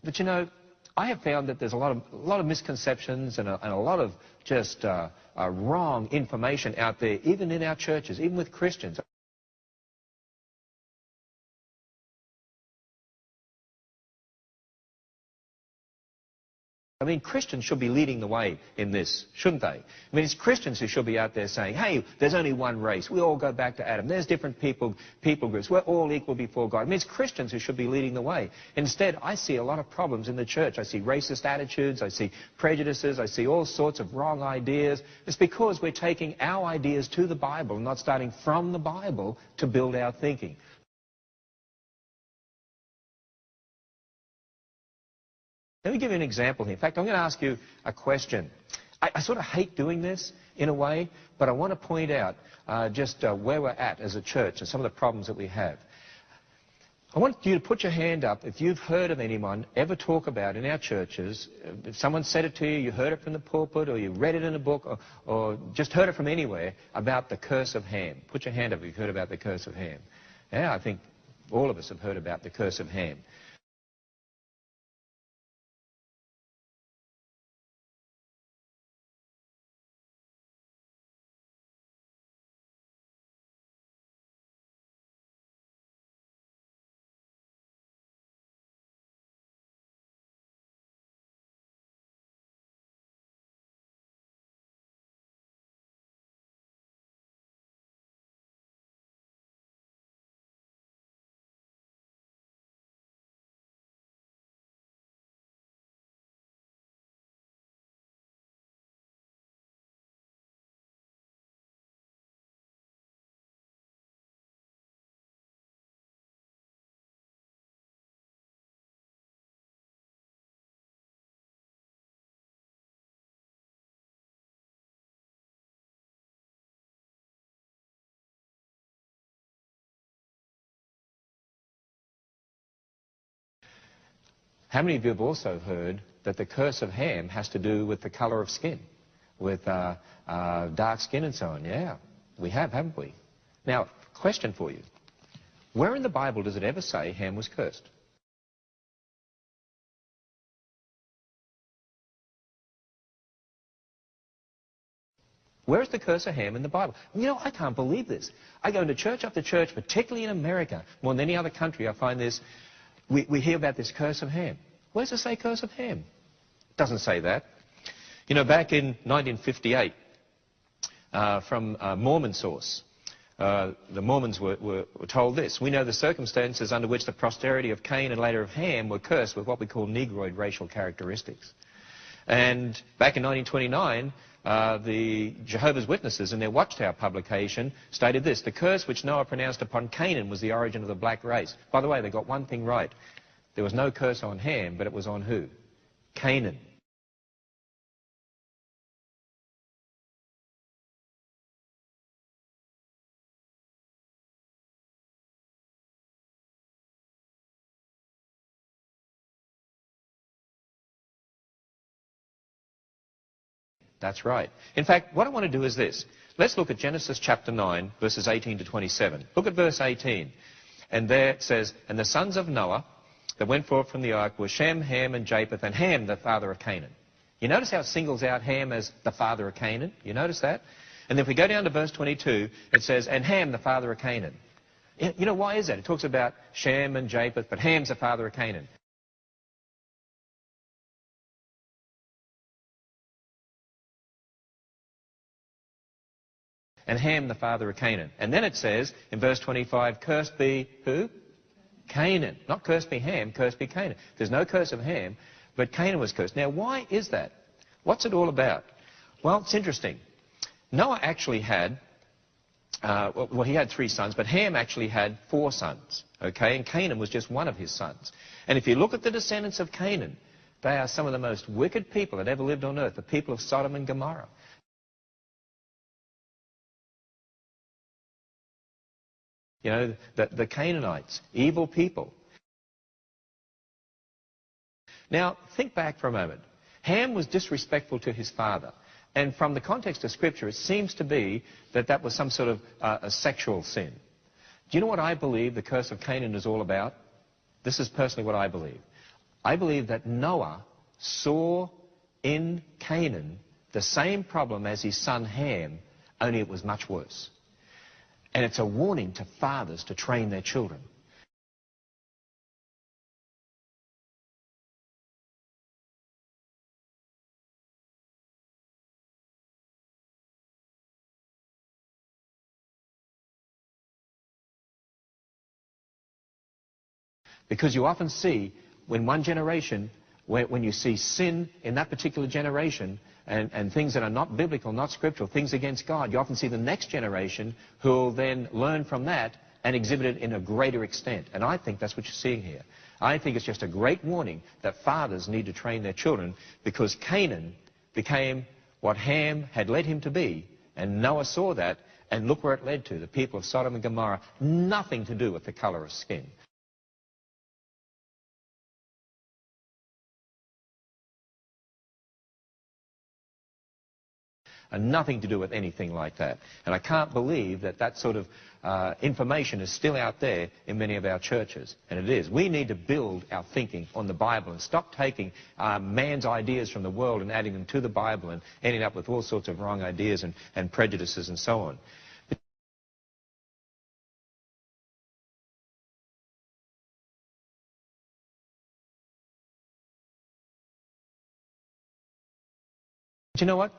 But you know, I have found that there's a lot of misconceptions and a lot of just wrong information out there, even in our churches, even with Christians. I mean, Christians should be leading the way in this, shouldn't they? I mean, it's Christians who should be out there saying, hey, there's only one race. We all go back to Adam. There's different people groups. We're all equal before God. I mean, it's Christians who should be leading the way. Instead, I see a lot of problems in the church. I see racist attitudes. I see prejudices. I see all sorts of wrong ideas. It's because we're taking our ideas to the Bible and not starting from the Bible to build our thinking. Let me give you an example here. In fact, I'm going to ask you a question. I sort of hate doing this in a way, but I want to point out just where we're at as a church and some of the problems that we have. I want you to put your hand up if you've heard of anyone ever talk about in our churches, if someone said it to you, you heard it from the pulpit, or you read it in a book, or just heard it from anywhere, about the curse of Ham. Put your hand up if you've heard about the curse of Ham. Yeah, I think all of us have heard about the curse of Ham. How many of you have also heard that the curse of Ham has to do with the color of skin, with dark skin and so on? Yeah, we have, haven't we? Now, question for you. Where in the Bible does it ever say Ham was cursed? Where is the curse of Ham in the Bible? You know, I can't believe this. I go into church after church, particularly in America, more than any other country, I find this. We hear about this curse of Ham. Where does it say curse of Ham? It doesn't say that. You know, back in 1958, from a Mormon source, the Mormons were told this: we know the circumstances under which the posterity of Cain and later of Ham were cursed with what we call Negroid racial characteristics. And back in 1929, the Jehovah's Witnesses, in their Watchtower publication, stated this: the curse which Noah pronounced upon Canaan was the origin of the black race. By the way, they got one thing right. There was no curse on Ham, but it was on who? Canaan. That's right. In fact, what I want to do is this. Let's look at Genesis chapter 9, verses 18 to 27. Look at verse 18. And there it says, and the sons of Noah that went forth from the ark were Shem, Ham, and Japheth, and Ham, the father of Canaan. You notice how it singles out Ham as the father of Canaan? You notice that? And if we go down to verse 22, it says, and Ham, the father of Canaan. You know, why is that? It talks about Shem and Japheth, but Ham's the father of Canaan. And Ham, the father of Canaan. And then it says, in verse 25, cursed be who? Canaan. Not cursed be Ham, cursed be Canaan. There's no curse of Ham, but Canaan was cursed. Now, why is that? What's it all about? Well, it's interesting. Noah actually had, well, he had 3 sons, but Ham actually had 4 sons, okay? And Canaan was just one of his sons. And if you look at the descendants of Canaan, they are some of the most wicked people that ever lived on earth, the people of Sodom and Gomorrah. You know, the Canaanites, evil people. Now, think back for a moment. Ham was disrespectful to his father. And from the context of Scripture, it seems to be that that was some sort of a sexual sin. Do you know what I believe the curse of Canaan is all about? This is personally what I believe. I believe that Noah saw in Canaan the same problem as his son Ham, only it was much worse. And it's a warning to fathers to train their children. Because you often see, when one generation, when you see sin in that particular generation, and things that are not biblical, not scriptural, things against God, you often see the next generation who will then learn from that and exhibit it in a greater extent. And I think that's what you're seeing here. I think it's just a great warning that fathers need to train their children, because Canaan became what Ham had led him to be, and Noah saw that, and look where it led to. The people of Sodom and Gomorrah, nothing to do with the color of skin. And nothing to do with anything like that. And I can't believe that that sort of information is still out there in many of our churches. And it is. We need to build our thinking on the Bible and stop taking man's ideas from the world and adding them to the Bible and ending up with all sorts of wrong ideas and prejudices and so on. But you know what?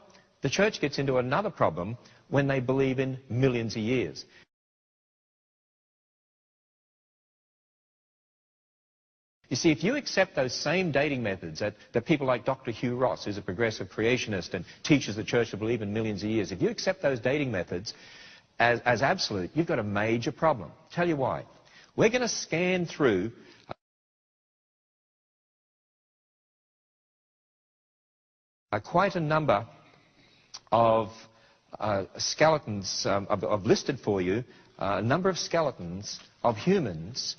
The church gets into another problem when they believe in millions of years. You see, if you accept those same dating methods that people like Dr. Hugh Ross, who's a progressive creationist and teaches the church to believe in millions of years, if you accept those dating methods as absolute, you've got a major problem. Tell you why. We're going to scan through quite a number of skeletons. I've listed for you a number of skeletons of humans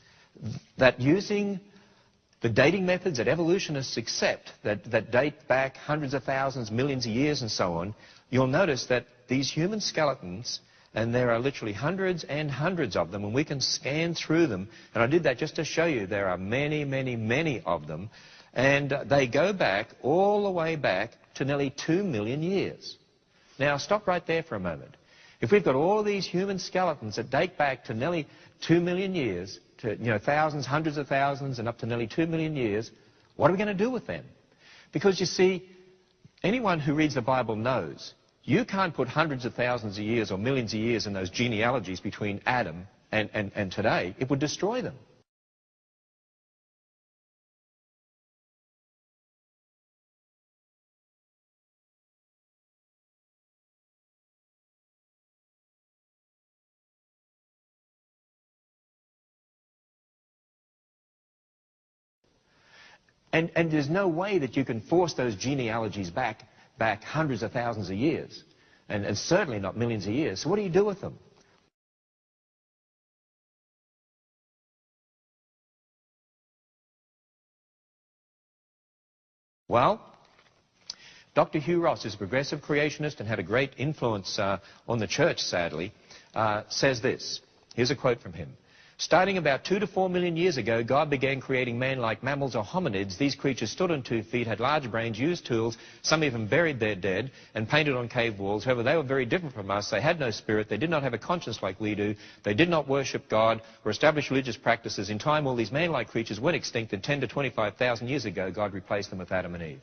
that, using the dating methods that evolutionists accept, that date back hundreds of thousands, millions of years and so on, you'll notice that these human skeletons, and there are literally hundreds and hundreds of them, and we can scan through them, and I did that just to show you there are many, many, many of them, and they go back all the way back to nearly 2 million years. Now, stop right there for a moment. If we've got all of these human skeletons that date back to nearly 2 million years, to thousands, hundreds of thousands, and up to nearly 2 million years, what are we going to do with them? Because, you see, anyone who reads the Bible knows you can't put hundreds of thousands of years or millions of years in those genealogies between Adam and today. It would destroy them. And there's no way that you can force those genealogies back hundreds of thousands of years, and certainly not millions of years. So what do you do with them? Well, Dr. Hugh Ross, who's a progressive creationist and had a great influence on the church, sadly, says this. Here's a quote from him. Starting about 2 to 4 million years ago, God began creating man like mammals or hominids. These creatures stood on 2 feet, had large brains, used tools, some even buried their dead, and painted on cave walls. However, they were very different from us. They had no spirit. They did not have a conscience like we do. They did not worship God or establish religious practices. In time, all these man-like creatures went extinct, and 10 to 25,000 years ago, God replaced them with Adam and Eve.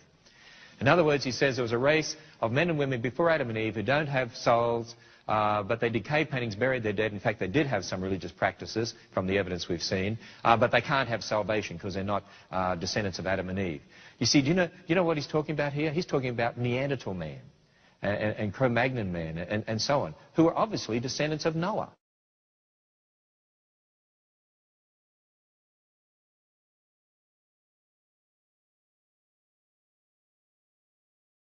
In other words, he says there was a race of men and women before Adam and Eve who don't have souls, but they did cave paintings, buried their dead. In fact, they did have some religious practices from the evidence we've seen, but they can't have salvation because they're not descendants of Adam and Eve. You see, do you know what he's talking about here? He's talking about Neanderthal man and Cro-Magnon man and so on, who are obviously descendants of Noah.